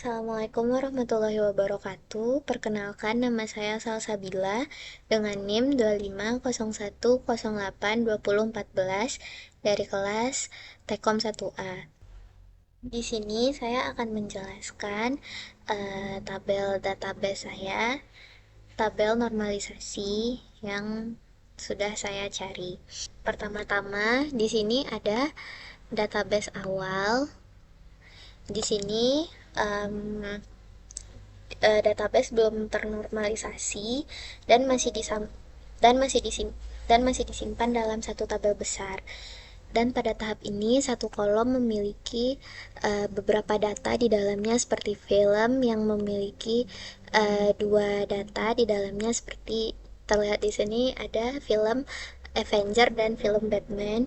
Assalamualaikum warahmatullahi wabarakatuh. Perkenalkan, nama saya Salsabila dengan NIM 2501082014 dari kelas Tekom 1A. Di sini saya akan menjelaskan tabel database saya, tabel normalisasi yang sudah saya cari. Pertama-tama, di sini ada database awal. Di sini database belum ternormalisasi dan masih disimpan dalam satu tabel besar. Dan pada tahap ini satu kolom memiliki beberapa data di dalamnya seperti film yang memiliki dua data di dalamnya seperti terlihat di sini ada film Avenger dan film Batman.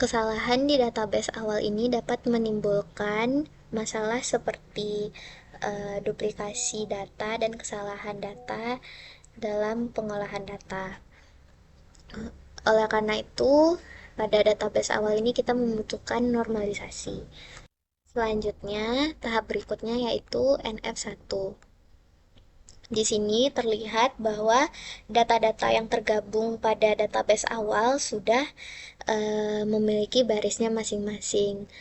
Kesalahan di database awal ini dapat menimbulkan masalah seperti duplikasi data dan kesalahan data dalam pengolahan data. Oleh karena itu, pada database awal ini kita membutuhkan normalisasi. Selanjutnya, tahap berikutnya yaitu NF1. Di sini terlihat bahwa data-data yang tergabung pada database awal sudah memiliki barisnya masing-masing.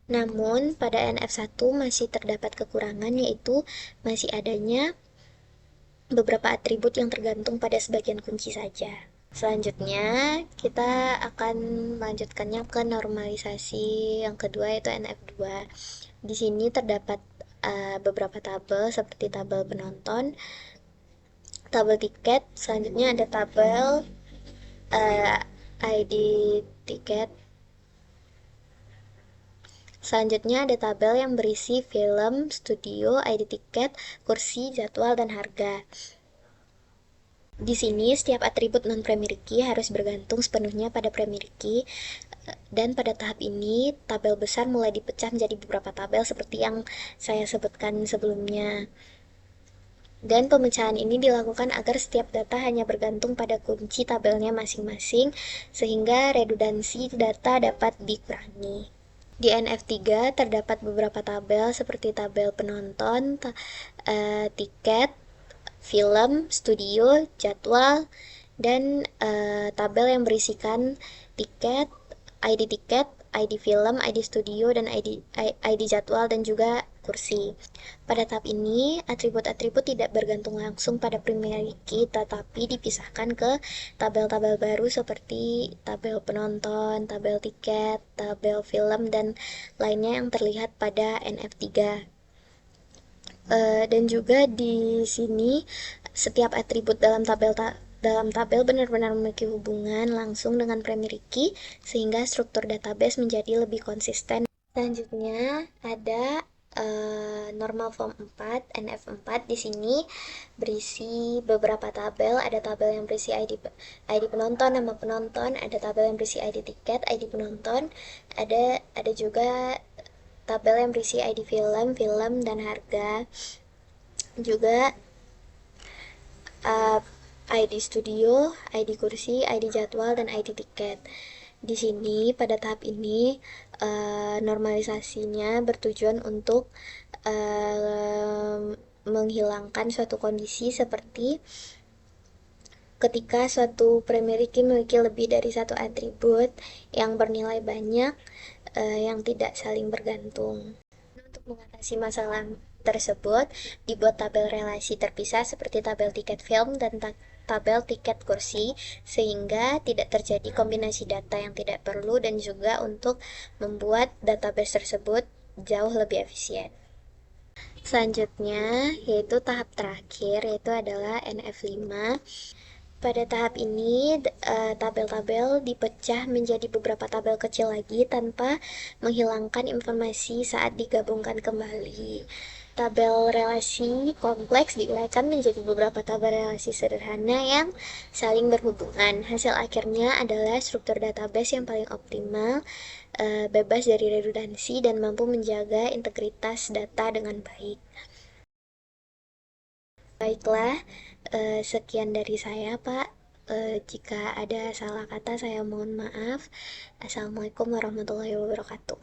Namun, pada NF1 masih terdapat kekurangan, yaitu masih adanya beberapa atribut yang tergantung pada sebagian kunci saja. Selanjutnya, kita akan melanjutkannya ke normalisasi yang kedua, yaitu NF2. Di sini terdapat beberapa tabel seperti tabel penonton, tabel tiket, selanjutnya ada tabel ID tiket. Selanjutnya ada tabel yang berisi film, studio, ID tiket, kursi, jadwal, dan harga. Di sini setiap atribut non-primary key harus bergantung sepenuhnya pada primary key, dan pada tahap ini tabel besar mulai dipecah menjadi beberapa tabel seperti yang saya sebutkan sebelumnya. Dan pemecahan ini dilakukan agar setiap data hanya bergantung pada kunci tabelnya masing-masing, sehingga redundansi data dapat dikurangi. Di NF3 terdapat beberapa tabel seperti tabel penonton, tiket, film, studio, jadwal, dan tabel yang berisikan tiket, ID film, ID studio, dan ID jadwal, dan juga kursi. Pada tahap ini, atribut-atribut tidak bergantung langsung pada primary key, tetapi dipisahkan ke tabel-tabel baru seperti tabel penonton, tabel tiket, tabel film, dan lainnya yang terlihat pada NF3. Dan juga di sini setiap atribut dalam tabel benar-benar memiliki hubungan langsung dengan primary key sehingga struktur database menjadi lebih konsisten. Selanjutnya ada normal form 4, NF4. Di sini berisi beberapa tabel. Ada tabel yang berisi ID penonton, nama penonton, ada tabel yang berisi ID tiket, ID penonton, ada juga tabel yang berisi ID film, dan harga. Juga ID studio, ID kursi, ID jadwal, dan ID tiket. Di sini pada tahap ini normalisasinya bertujuan untuk menghilangkan suatu kondisi seperti ketika suatu primary key memiliki lebih dari satu atribut yang bernilai banyak yang tidak saling bergantung. Untuk mengatasi masalah tersebut, dibuat tabel relasi terpisah seperti tabel tiket film dan tabel tiket kursi, sehingga tidak terjadi kombinasi data yang tidak perlu dan juga untuk membuat database tersebut jauh lebih efisien. Selanjutnya, yaitu tahap terakhir, yaitu adalah NF5. Pada tahap ini, tabel-tabel dipecah menjadi beberapa tabel kecil lagi tanpa menghilangkan informasi saat digabungkan kembali. Tabel relasi kompleks diuraikan menjadi beberapa tabel relasi sederhana yang saling berhubungan. Hasil akhirnya adalah struktur database yang paling optimal, bebas dari redundansi, dan mampu menjaga integritas data dengan baik. Baiklah, sekian dari saya, Pak. Jika ada salah kata, saya mohon maaf. Assalamualaikum warahmatullahi wabarakatuh.